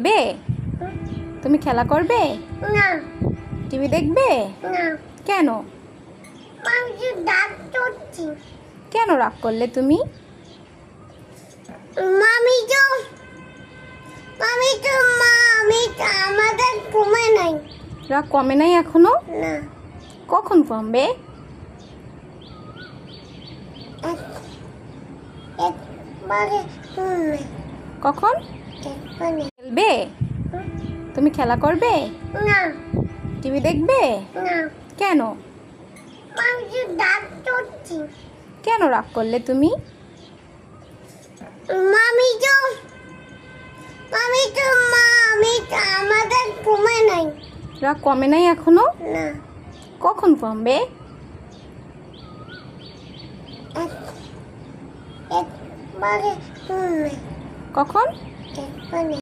খেলবে? তুমি খেলা করবে? না টিভি দেখবে? না কেন? আমি ডাক করছি। কেন রাগ করলে তুমি? মামি তো মা আমি তো আমাদের ঘুমে নাই। রাগ কমে নাই এখনো? না কখন কমবে? একবারে ঘুমে কখন? একবারে খেলবে? তুমি খেলা করবে? না টিভি দেখবে? না কেন? আমি ডাক করছি। কেন রাগ করলে তুমি? মামি তো মা আমি তো আমাদের ঘুমে নাই। রাগ কমে নাই এখনো? না কখন কমবে? একবারে ঘুমে কখন? একবারে